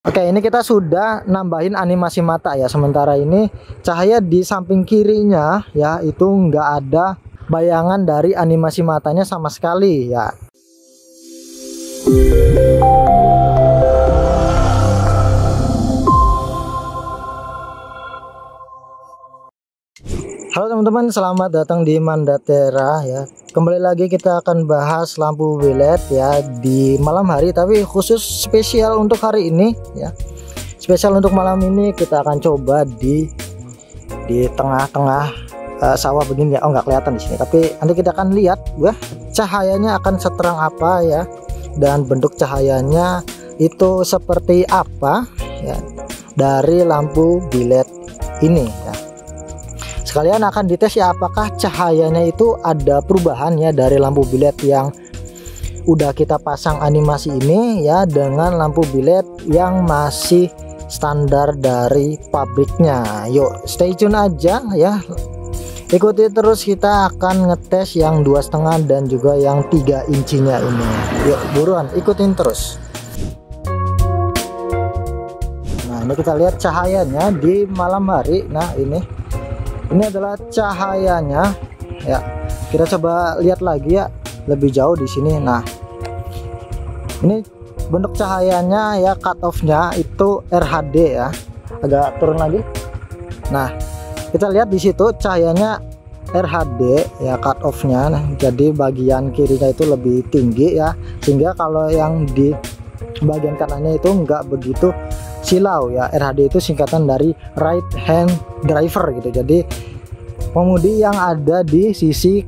Oke, ini kita sudah nambahin animasi mata ya. Sementara ini cahaya di samping kirinya ya itu nggak ada bayangan dari animasi matanya sama sekali ya. Halo teman-teman, selamat datang di Mandatera ya. Kembali lagi kita akan bahas lampu bilet ya di malam hari, tapi khusus spesial untuk hari ini ya. Spesial untuk malam ini kita akan coba di tengah-tengah sawah begini ya. Oh, nggak kelihatan di sini, tapi nanti kita akan lihat wah cahayanya akan seterang apa ya, dan bentuk cahayanya itu seperti apa ya dari lampu bilet ini ya. Sekalian akan dites ya apakah cahayanya itu ada perubahan ya dari lampu bilet yang udah kita pasang animasi ini ya dengan lampu bilet yang masih standar dari pabriknya. Yuk stay tune aja ya, ikuti terus, kita akan ngetes yang 2,5 dan juga yang 3 incinya ini. Yuk buruan ikutin terus. Nah ini kita lihat cahayanya di malam hari. Nah ini adalah cahayanya ya. Kita coba lihat lagi ya lebih jauh di sini. Nah ini bentuk cahayanya ya, cut off-nya itu RHD ya. Agak turun lagi. Nah kita lihat di situ cahayanya RHD ya, cut off-nya. Nah, jadi bagian kirinya itu lebih tinggi ya, sehingga kalau yang di bagian kanannya itu enggak begitu silau ya. RHD itu singkatan dari right hand driver gitu, jadi pengemudi yang ada di sisi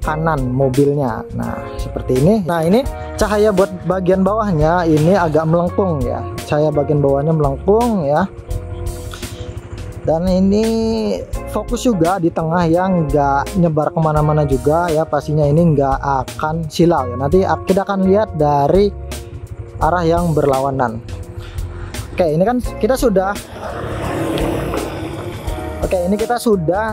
kanan mobilnya. Nah seperti ini. Nah ini cahaya buat bagian bawahnya ini agak melengkung ya, cahaya bagian bawahnya melengkung ya, dan ini fokus juga di tengah yang enggak nyebar kemana-mana juga ya. Pastinya ini enggak akan silau ya, nanti kita akan lihat dari arah yang berlawanan. Oke, ini kan kita sudah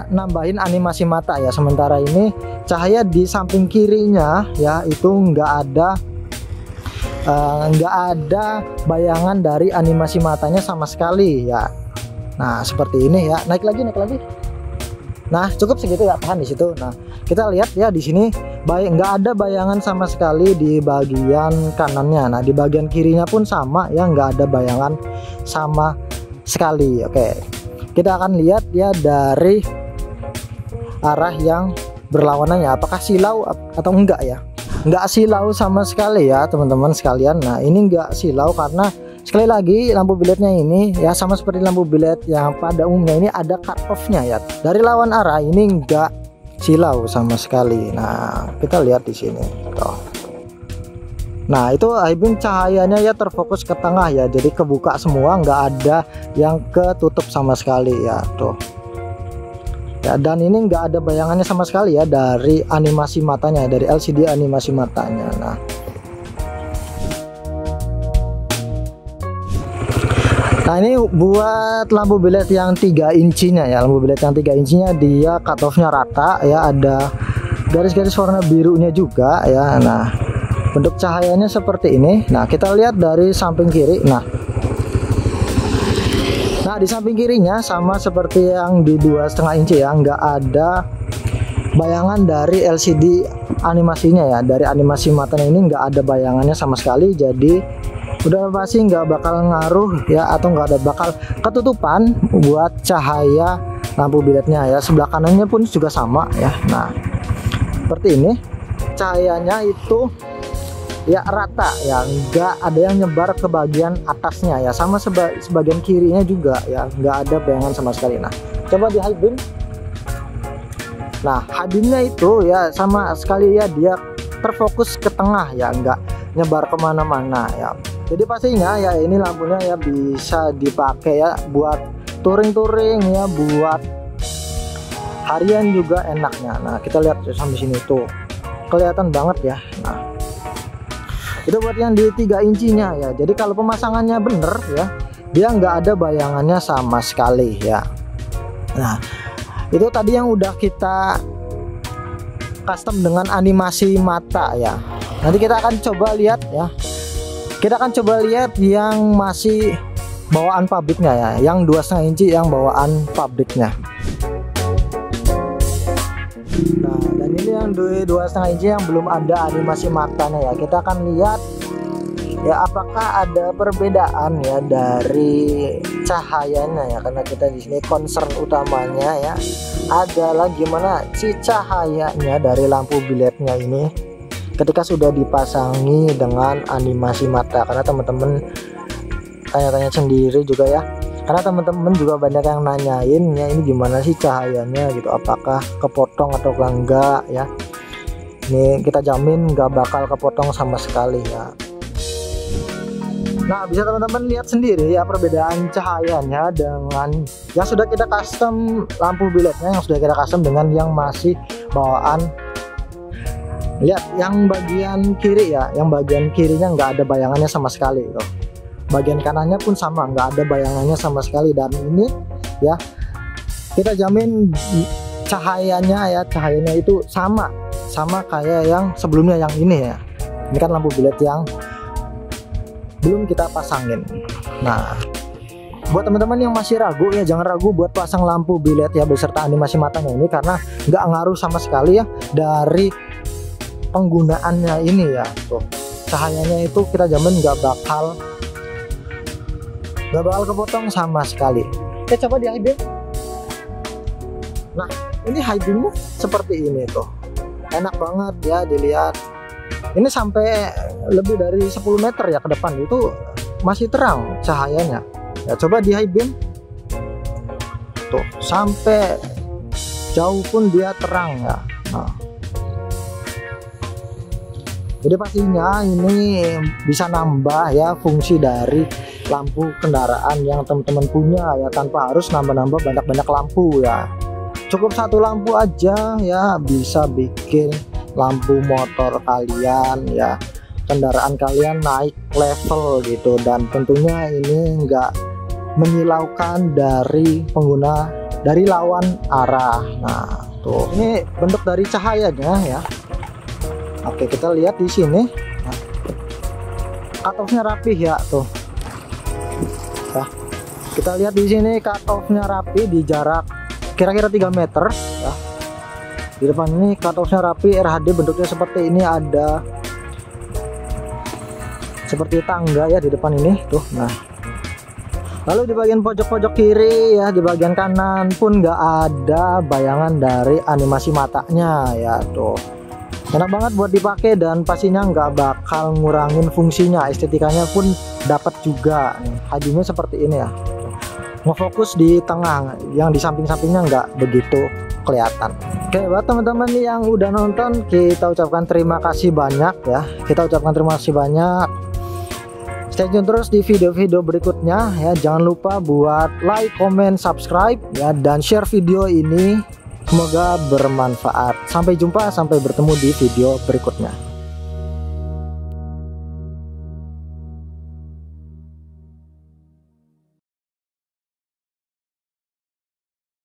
nambahin animasi mata ya. Sementara ini cahaya di samping kirinya ya itu nggak ada bayangan dari animasi matanya sama sekali ya. Nah seperti ini ya, naik lagi. Nah cukup segitu ya, tahan di situ. Nah kita lihat ya di sini nggak ada bayangan sama sekali di bagian kanannya. Nah di bagian kirinya pun sama ya, nggak ada bayangan sama sekali. Oke, kita akan lihat ya dari arah yang berlawanannya apakah silau atau enggak ya. Nggak silau sama sekali ya teman-teman sekalian. Nah ini nggak silau karena sekali lagi lampu biletnya ini ya sama seperti lampu bilet yang pada umumnya ini ada cut off-nya ya. Dari lawan arah ini nggak silau sama sekali. Nah kita lihat di sini tuh. Nah itu high-beam cahayanya ya terfokus ke tengah ya, jadi kebuka semua, nggak ada yang ketutup sama sekali ya tuh ya. Dan ini nggak ada bayangannya sama sekali ya dari animasi matanya, dari LCD animasi matanya. Nah ini buat lampu bilet yang 3 incinya ya. Lampu bilet yang 3 incinya dia cut off-nya rata ya, ada garis-garis warna birunya juga ya. Nah bentuk cahayanya seperti ini. Nah kita lihat dari samping kiri. Nah di samping kirinya sama seperti yang di 2,5 inci ya, nggak ada bayangan dari LCD animasinya ya. Dari animasi matanya ini nggak ada bayangannya sama sekali, jadi udah pasti nggak bakal ngaruh ya, atau nggak ada bakal ketutupan buat cahaya lampu biletnya ya. Sebelah kanannya pun juga sama ya. Nah seperti ini cahayanya itu ya rata ya, nggak ada yang nyebar ke bagian atasnya ya, sama sebagian kirinya juga ya, nggak ada bayangan sama sekali. Nah coba di high beam. Nah high beamnya itu ya sama sekali ya, dia terfokus ke tengah ya, nggak nyebar kemana-mana ya. Jadi pastinya ya ini lampunya ya bisa dipakai ya buat touring ya, buat harian juga enaknya. Nah kita lihat sampai sini tuh kelihatan banget ya. Nah itu buat yang di 3 incinya ya. Jadi kalau pemasangannya bener ya, dia nggak ada bayangannya sama sekali ya. Nah itu tadi yang udah kita custom dengan animasi mata ya. Nanti kita akan coba lihat ya Kita akan coba lihat yang masih bawaan pabriknya ya, yang 2,5 inci yang bawaan pabriknya. Nah, dan ini yang 2,5 inci yang belum ada animasi matanya ya. Kita akan lihat ya apakah ada perbedaan ya dari cahayanya ya, karena kita di sini concern utamanya ya adalah gimana si cahayanya dari lampu biletnya ini ketika sudah dipasangi dengan animasi mata. Karena teman-teman tanya-tanya sendiri juga ya, karena teman-teman juga banyak yang nanyain ya, ini gimana sih cahayanya gitu, apakah kepotong atau enggak ya. Ini kita jamin nggak bakal kepotong sama sekali ya. Nah, bisa teman-teman lihat sendiri ya perbedaan cahayanya dengan yang sudah kita custom lampu biletnya, yang sudah kita custom dengan yang masih bawaan. Lihat yang bagian kiri ya, yang bagian kirinya nggak ada bayangannya sama sekali loh. Bagian kanannya pun sama, nggak ada bayangannya sama sekali. Dan ini ya kita jamin cahayanya itu sama kayak yang sebelumnya, yang ini ya. Ini kan lampu bilet yang belum kita pasangin. Nah, buat teman-teman yang masih ragu ya, jangan ragu buat pasang lampu bilet ya beserta animasi matanya ini, karena nggak ngaruh sama sekali ya dari penggunaannya ini ya. Tuh cahayanya itu kita jamin nggak bakal kepotong sama sekali. Oke, coba di hiding. Nah, ini hidingnya seperti ini tuh, enak banget ya dilihat. Ini sampai lebih dari 10 meter ya ke depan itu masih terang cahayanya ya. Coba di high beam tuh, sampai jauh pun dia terang ya. Nah, jadi pastinya ini bisa nambah ya fungsi dari lampu kendaraan yang teman-teman punya ya, tanpa harus nambah-nambah banyak-banyak lampu ya. Cukup satu lampu aja ya bisa bikin lampu motor kalian ya, kendaraan kalian naik level gitu. Dan tentunya ini enggak menyilaukan dari pengguna, dari lawan arah. Nah, tuh ini bentuk dari cahayanya ya. Oke, kita lihat di sini. Nah, cut-off-nya rapih ya tuh. Ya, kita lihat di sini cut-off-nya rapi di jarak kira-kira 3 meter ya. Di depan ini cut-off-nya rapi, RHD bentuknya seperti ini, ada seperti tangga ya di depan ini tuh. Nah, lalu di bagian pojok-pojok kiri ya, di bagian kanan pun nggak ada bayangan dari animasi matanya ya tuh. Enak banget buat dipakai dan pastinya nggak bakal ngurangin fungsinya, estetikanya pun dapat juga. Hajinya seperti ini ya, ngefokus di tengah, yang di samping-sampingnya nggak begitu kelihatan. Oke, buat teman-teman yang udah nonton, kita ucapkan terima kasih banyak ya. Kita ucapkan terima kasih banyak. Stay tune terus di video-video berikutnya ya. Jangan lupa buat like, comment, subscribe ya, dan share video ini. Semoga bermanfaat. Sampai jumpa, sampai bertemu di video berikutnya.